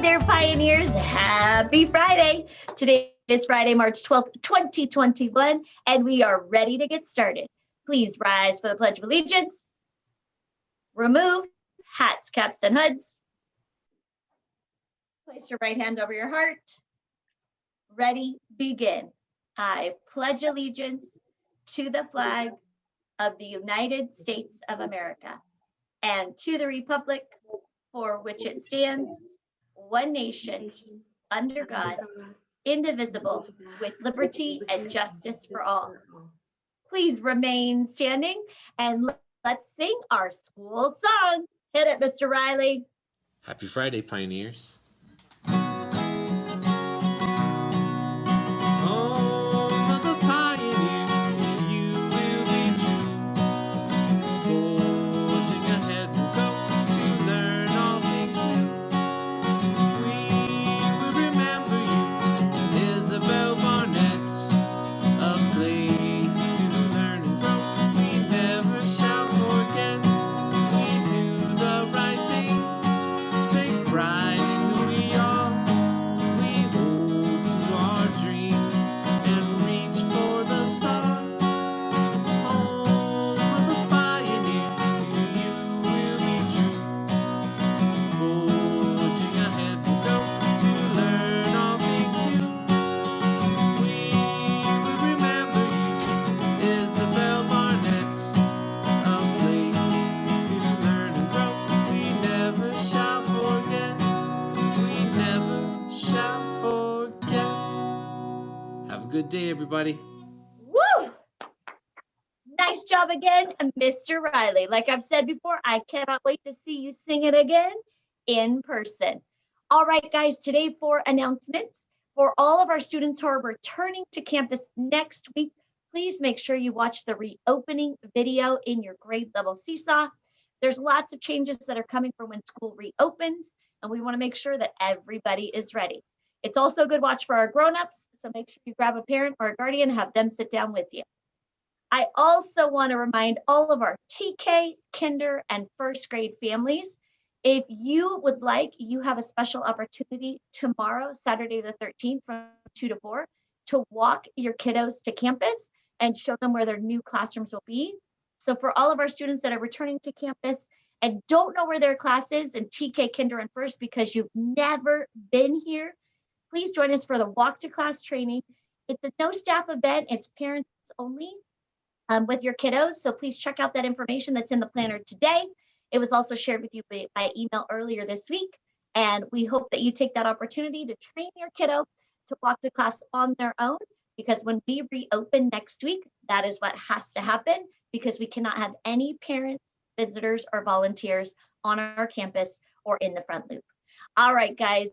there, Pioneers. Happy Friday. Today is Friday, March 12th, 2021, and we are ready to get started. Please rise for the Pledge of Allegiance. Remove hats, caps, and hoods. Place your right hand over your heart. Ready, begin. I pledge allegiance to the flag of the United States of America and to the republic for which it stands, one nation, under God, indivisible, with liberty and justice for all. Please remain standing and let's sing our school song. Hit it, Mr. Riley. Happy Friday, Pioneers. Good day, everybody. Woo! Nice job again, Mr. Riley. Like I've said before, I cannot wait to see you sing it again in person. All right, guys, today for announcements. For all of our students who are returning to campus next week, please make sure you watch the reopening video in your grade level seesaw. There's lots of changes that are coming for when school reopens, and we want to make sure that everybody is ready. It's also a good watch for our grown-ups, so make sure you grab a parent or a guardian and have them sit down with you. I also want to remind all of our TK, kinder, and first grade families, if you would like, you have a special opportunity tomorrow, Saturday the 13th from 2 to 4, to walk your kiddos to campus and show them where their new classrooms will be. So for all of our students that are returning to campus and don't know where their class is in TK, kinder, and first because you've never been here, please join us for the walk to class training. It's a no staff event, it's parents only with your kiddos. So please check out that information that's in the planner today. It was also shared with you by email earlier this week. And we hope that you take that opportunity to train your kiddo to walk to class on their own, because when we reopen next week, that is what has to happen, because we cannot have any parents, visitors, or volunteers on our campus or in the front loop. All right, guys.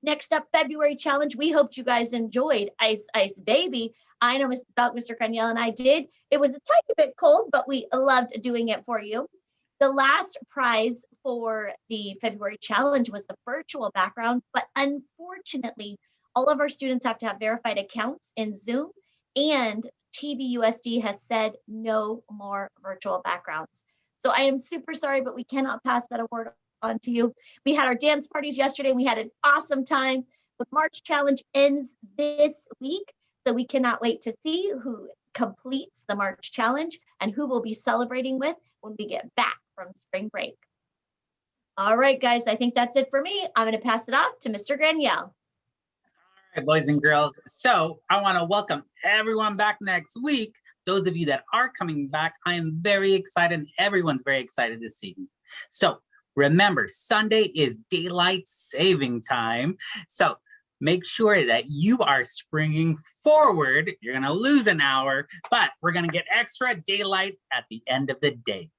Next up, February challenge. We hoped you guys enjoyed Ice Ice Baby. I know Mr. Graniel and I did. It was a tiny bit cold, but we loved doing it for you. The last prize for the February challenge was the virtual background, but unfortunately, all of our students have to have verified accounts in Zoom, and TVUSD has said no more virtual backgrounds. So I am super sorry, but we cannot pass that award on to you. We had our dance parties yesterday. We had an awesome time. The March challenge ends this week, so we cannot wait to see who completes the March challenge and who we'll be celebrating with when we get back from spring break. All right, guys, I think that's it for me. I'm going to pass it off to Mr. Graniel. All right, boys and girls. So I want to welcome everyone back next week. Those of you that are coming back, I am very excited, and everyone's very excited to see you. So remember, Sunday is daylight saving time. So make sure that you are springing forward. You're going to lose an hour, but we're going to get extra daylight at the end of the day.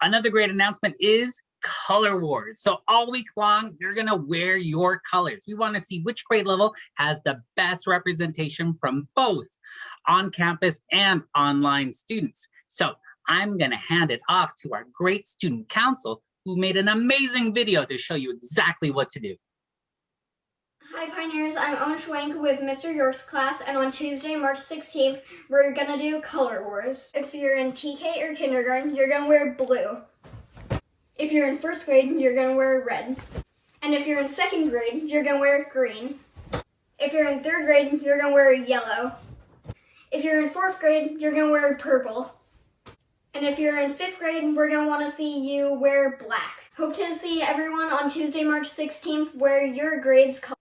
Another great announcement is Color Wars. So all week long, you're going to wear your colors. We want to see which grade level has the best representation from both on-campus and online students. So I'm going to hand it off to our great student council, who made an amazing video to show you exactly what to do. Hi Pioneers, I'm Owen Schwank with Mr. York's class, and on Tuesday, March 16th, we're gonna do Color Wars. If you're in TK or kindergarten, you're gonna wear blue. If you're in first grade, you're gonna wear red. And if you're in second grade, you're gonna wear green. If you're in third grade, you're gonna wear yellow. If you're in fourth grade, you're gonna wear purple. And if you're in fifth grade, we're gonna wanna see you wear black. Hope to see everyone on Tuesday, March 16th, wear your grades color.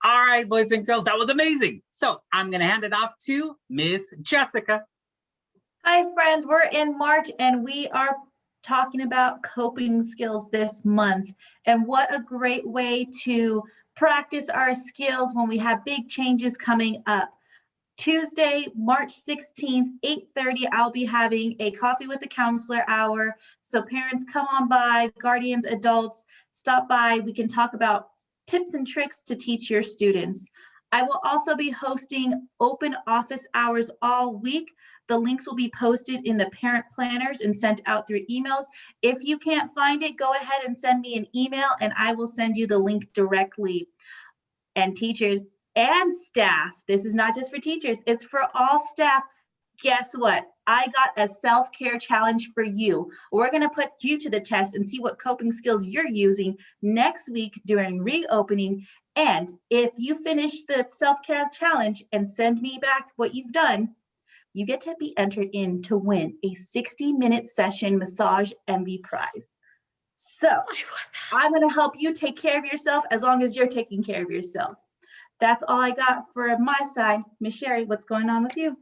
All right, boys and girls, that was amazing. So I'm gonna hand it off to Miss Jessica. Hi, friends. We're in March and we are talking about coping skills this month. And what a great way to practice our skills when we have big changes coming up. Tuesday, March 16th, 8:30, I'll be having a coffee with a counselor hour. So parents, come on by, guardians, adults, stop by. We can talk about tips and tricks to teach your students. I will also be hosting open office hours all week. The links will be posted in the parent planners and sent out through emails. If you can't find it, go ahead and send me an email and I will send you the link directly. And teachers and staff, this is not just for teachers, it's for all staff. Guess what? I got a self-care challenge for you. We're going to put you to the test and see what coping skills you're using next week during reopening. And if you finish the self-care challenge and send me back what you've done, you get to be entered in to win a 60-minute session massage MV prize. So I'm going to help you take care of yourself as long as you're taking care of yourself. That's all I got for my side. Miss Sherry, what's going on with you?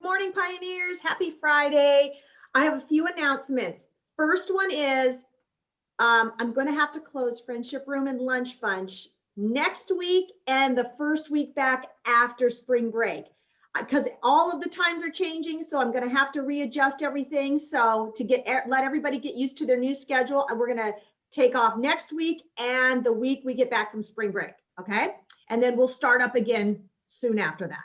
Morning, Pioneers. Happy Friday. I have a few announcements. First one is I'm going to have to close Friendship Room and Lunch Bunch next week and the first week back after spring break because all of the times are changing. So I'm going to have to readjust everything. So to let everybody get used to their new schedule, we're going to take off next week and the week we get back from spring break. Okay. And then we'll start up again soon after that.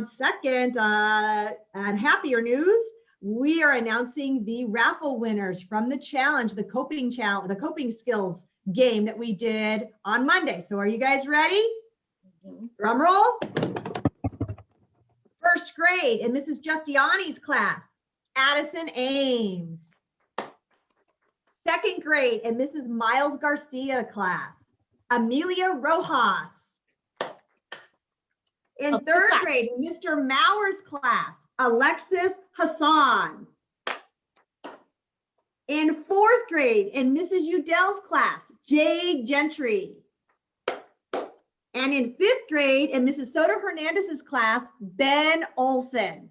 Second, and happier news, we are announcing the raffle winners from the challenge, the coping skills game that we did on Monday. So are you guys ready? Drum roll. First grade in Mrs. Justiani's class, Addison Ames. Second grade in Mrs. Miles Garcia class, Amelia Rojas. In third grade, in Mr. Mauer's class, Alexis Hassan. In fourth grade, in Mrs. Udell's class, Jade Gentry. And in fifth grade, in Mrs. Soto Hernandez's class, Ben Olson.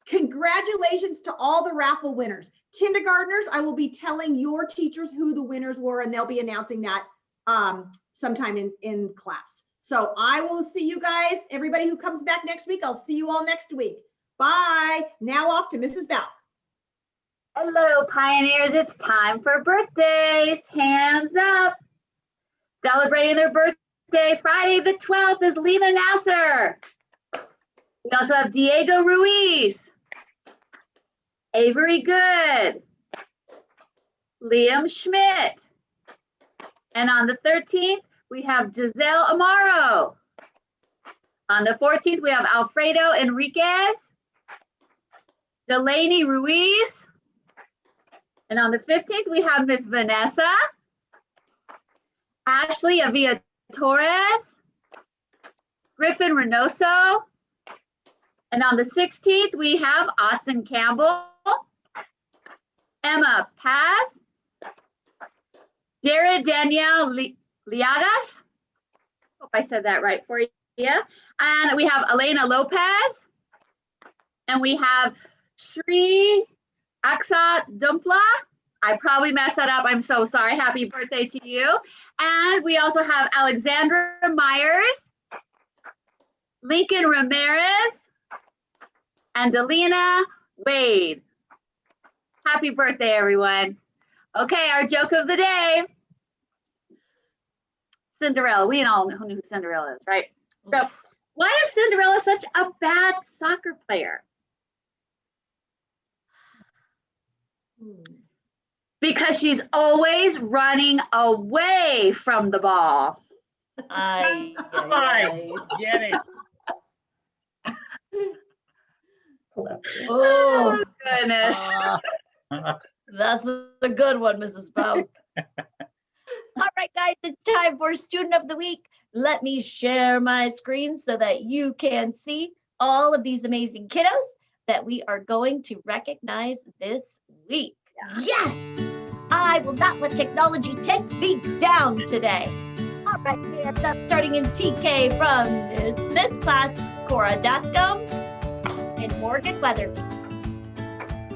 Congratulations to all the raffle winners. Kindergartners, I will be telling your teachers who the winners were, and they'll be announcing that sometime in class. So I will see you guys, everybody who comes back next week, I'll see you all next week. Bye. Now off to Mrs. Bauck. Hello, Pioneers. It's time for birthdays. Hands up. Celebrating their birthday Friday the 12th is Lena Nasser. We also have Diego Ruiz, Avery Good, Liam Schmidt. And on the 13th, we have Giselle Amaro. On the 14th, we have Alfredo Enriquez, Delaney Ruiz. And on the 15th, we have Miss Vanessa, Ashley Avia Torres, Griffin Reynoso. And on the 16th, we have Austin Campbell, Emma Paz, Dara Danielle Liagas. Hope I said that right for you. And we have Elena Lopez. And we have Shri Aksa Dumpla. I probably messed that up. I'm so sorry. Happy birthday to you. And we also have Alexandra Myers, Lincoln Ramirez, and Delina Wade. Happy birthday, everyone. Okay, our joke of the day. Cinderella. We all know who Cinderella is, right? So why is Cinderella such a bad soccer player? Because she's always running away from the ball. Get it. Oh, goodness. Uh, That's a good one, Mrs. Bow. guys, it's time for Student of the Week. Let me share my screen so that you can see all of these amazing kiddos that we are going to recognize this week. Yes! I will not let technology take me down today. All right, hands up, starting in TK from Smith's class, Cora Dascombe and Morgan Weatherby.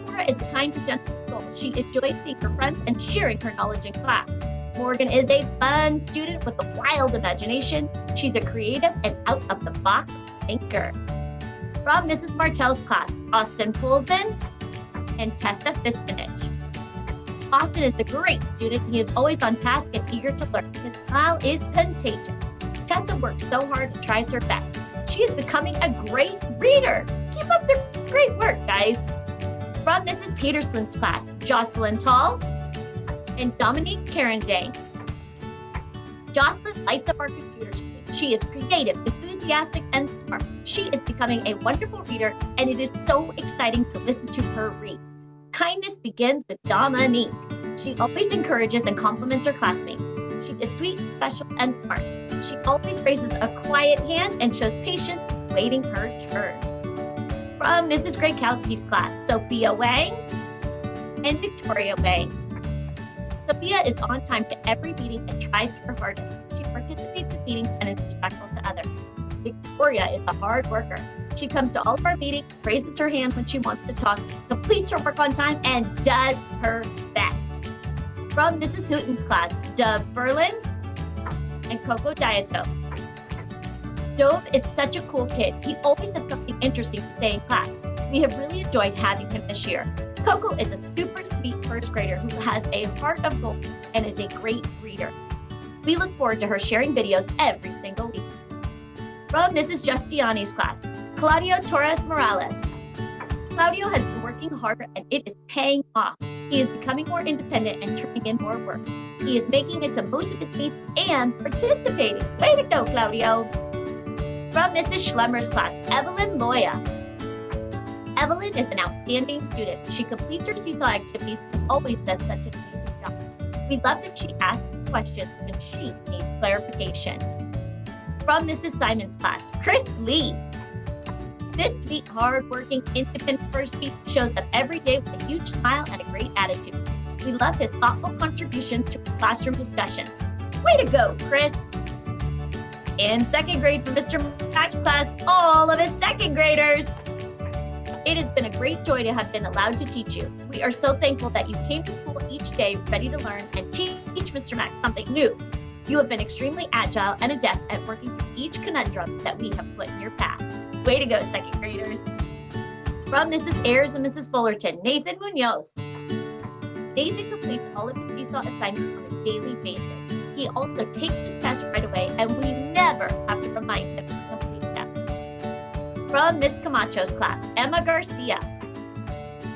Cora is a kind and gentle soul. She enjoys seeing her friends and sharing her knowledge in class. Morgan is a fun student with a wild imagination. She's a creative and out-of-the-box thinker. From Mrs. Martell's class, Austin Poulsen and Tessa Fiskinich. Austin is a great student. He is always on task and eager to learn. His smile is contagious. Tessa works so hard and tries her best. She is becoming a great reader. Keep up the great work, guys. From Mrs. Peterson's class, Jocelyn Tall and Dominique Carendang. Jocelyn lights up our computer screen. She is creative, enthusiastic, and smart. She is becoming a wonderful reader, and it is so exciting to listen to her read. Kindness begins with Dominique. She always encourages and compliments her classmates. She is sweet, special, and smart. She always raises a quiet hand and shows patience, waiting her turn. From Mrs. Grakowski's class, Sophia Wang and Victoria Wang. Sophia is on time to every meeting and tries her hardest. She participates in meetings and is respectful to others. Victoria is a hard worker. She comes to all of our meetings, raises her hand when she wants to talk, completes her work on time, and does her best. From Mrs. Hooten's class, Dove Berlin and Coco Diato. Dove is such a cool kid. He always has something interesting to say in class. We have really enjoyed having him this year. Coco is a super sweet first grader who has a heart of gold and is a great reader. We look forward to her sharing videos every single week. From Mrs. Giustiani's class, Claudio Torres Morales. Claudio has been working harder and it is paying off. He is becoming more independent and turning in more work. He is making it to most of his meets and participating. Way to go, Claudio. From Mrs. Schlemmer's class, Evelyn Loya. Evelyn is an outstanding student. She completes her seesaw activities and always does such an amazing job. We love that she asks questions when she needs clarification. From Mrs. Simon's class, Chris Lee. This sweet, hard-working, independent first speech shows up every day with a huge smile and a great attitude. We love his thoughtful contributions to classroom discussions. Way to go, Chris! In second grade for Mr. Mack's class, all of his second graders. It has been a great joy to have been allowed to teach you. We are so thankful that you came to school each day ready to learn and teach Mr. Mack something new. You have been extremely agile and adept at working through each conundrum that we have put in your path. Way to go, second graders. From Mrs. Ayers and Mrs. Fullerton, Nathan Munoz. Nathan completes all of his seesaw assignments on a daily basis. He also takes his test right away, and we never have to remind him to complete them. From Miss Camacho's class, Emma Garcia.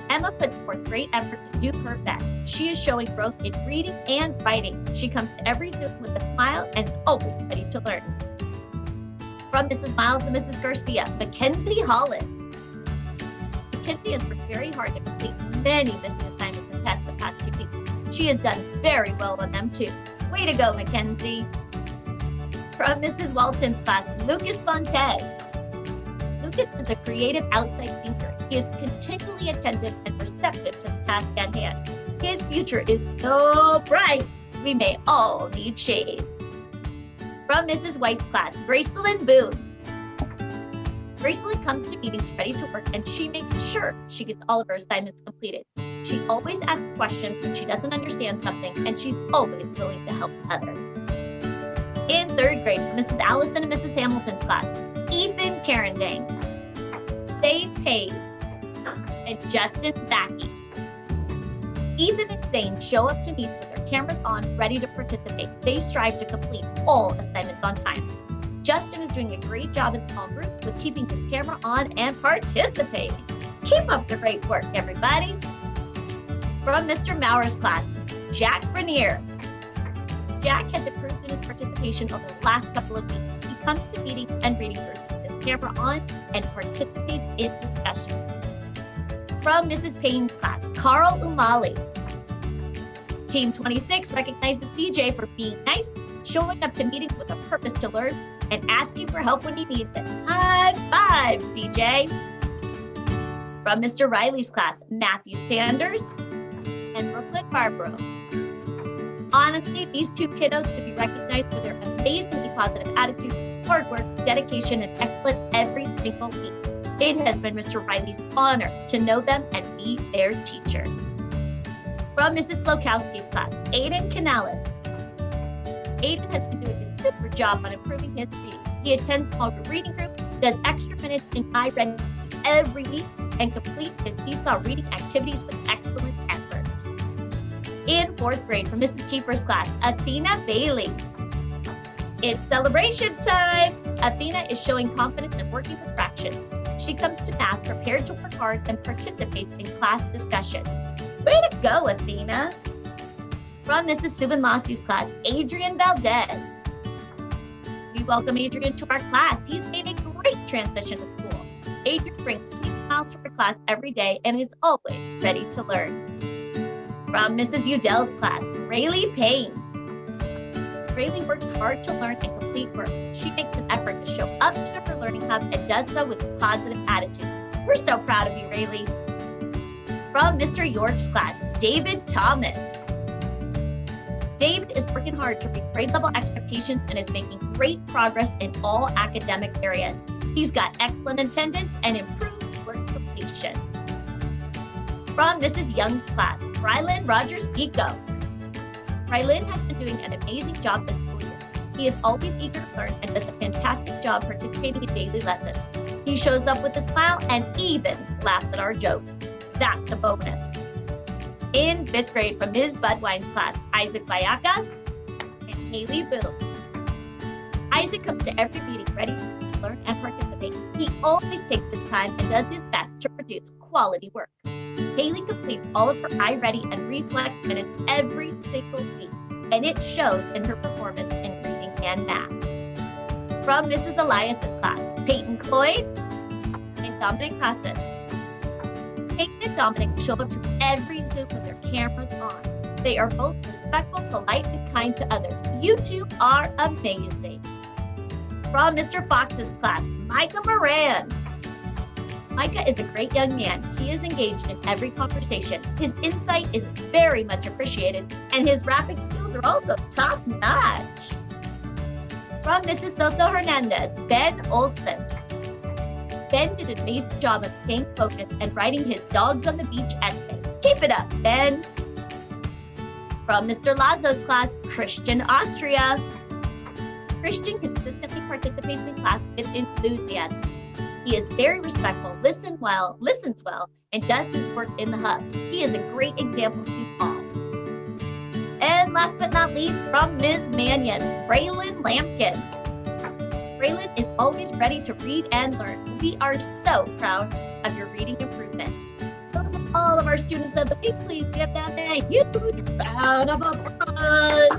Emma puts forth great effort to do her best. She is showing growth in reading and writing. She comes to every Zoom with a smile and is always ready to learn. From Mrs. Miles and Mrs. Garcia, Mackenzie Holland. Mackenzie has worked very hard to complete many missing assignments and tests the past 2 weeks. She has done very well on them too. Way to go, Mackenzie. From Mrs. Walton's class, Lucas Fontes. Lucas is a creative outside thinker. He is continually attentive and receptive to the task at hand. His future is so bright, we may all need shades. From Mrs. White's class, Gracelyn Boone. Gracelyn comes to meetings ready to work and she makes sure she gets all of her assignments completed. She always asks questions when she doesn't understand something and she's always willing to help others. In third grade, for Mrs. Allison and Mrs. Hamilton's class, Ethan Carendang, Zane Page, and Justin Zaki. Ethan and Zane show up to meets with their cameras on, ready to participate. They strive to complete all assignments on time. Justin is doing a great job in small groups with keeping his camera on and participating. Keep up the great work, everybody. From Mr. Maurer's class, Jack Grenier. Jack has improved in his participation over the last couple of weeks. He comes to meetings and reading groups with his camera on and participates in discussions. From Mrs. Payne's class, Carl Umali. Team 26 recognizes CJ for being nice, showing up to meetings with a purpose to learn, and asking for help when he needs it. High five, CJ. From Mr. Riley's class, Matthew Sanders and Brooklyn Barbaro. Honestly, these two kiddos should be recognized for their amazingly positive attitude, hard work, dedication, and excellence every single week. It has been Mr. Riley's honor to know them and be their teacher. From Mrs. Slokowski's class, Aiden Canales. Aiden has been doing a super job on improving his reading. He attends small group reading group, does extra minutes in iReady every week, and completes his seesaw reading activities with excellent effort. In 4th grade from Mrs. Kiefer's class, Athena Bailey. It's celebration time! Athena is showing confidence in working with fractions. She comes to math prepared to work hard and participates in class discussions. Way to go, Athena! From Mrs. Subin Lossie's class, Adrian Valdez. We welcome Adrian to our class. He's made a great transition to school. Adrian brings sweet smiles to our class every day and is always ready to learn. From Mrs. Udell's class, Rayleigh Payne. Rayleigh works hard to learn and complete work. She makes an effort to show up to her learning hub and does so with a positive attitude. We're so proud of you, Rayleigh. From Mr. York's class, David Thomas. David is working hard to reach grade level expectations and is making great progress in all academic areas. He's got excellent attendance and improved work completion. From Mrs. Young's class, Rylan Rogers Pico. Rylan has been doing an amazing job this school year. He is always eager to learn and does a fantastic job participating in daily lessons. He shows up with a smile and even laughs at our jokes. That's a bonus. In 5th grade from Ms. Budwine's class, Isaac Bayaka and Haley Boone. Isaac comes to every meeting ready to learn and participate. He always takes his time and does his best to produce quality work. Haley completes all of her iReady and Reflex minutes every single week, and it shows in her performance in reading and math. From Mrs. Elias's class, Peyton Cloyd and Dominic Costas. Peyton and Dominic show up to every Zoom with their cameras on. They are both respectful, polite, and kind to others. You two are amazing. From Mr. Fox's class, Micah Moran. Micah is a great young man. He is engaged in every conversation. His insight is very much appreciated, and his rapping skills are also top-notch. From Mrs. Soto Hernandez, Ben Olson. Ben did an amazing job of staying focused and writing his Dogs on the Beach essay. Keep it up, Ben. From Mr. Lazo's class, Christian Austria. Christian consistently participates in class with enthusiasm. He is very respectful, listens well, and does his work in the hub. He is a great example to all. And last but not least, from Ms. Mannion, Braylon Lampkin. Braylon is always ready to read and learn. We are so proud of your reading improvement. Those are all of our students of the week. Please give them a huge round of applause.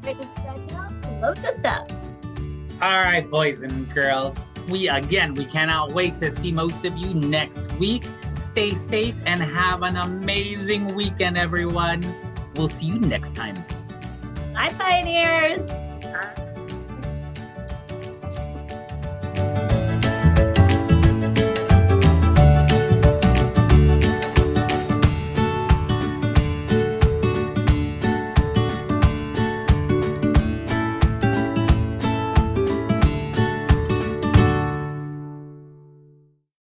All right, let's back it up and load this up. All right, boys and girls. We cannot wait to see most of you next week. Stay safe and have an amazing weekend, everyone. We'll see you next time. Bye, Pioneers.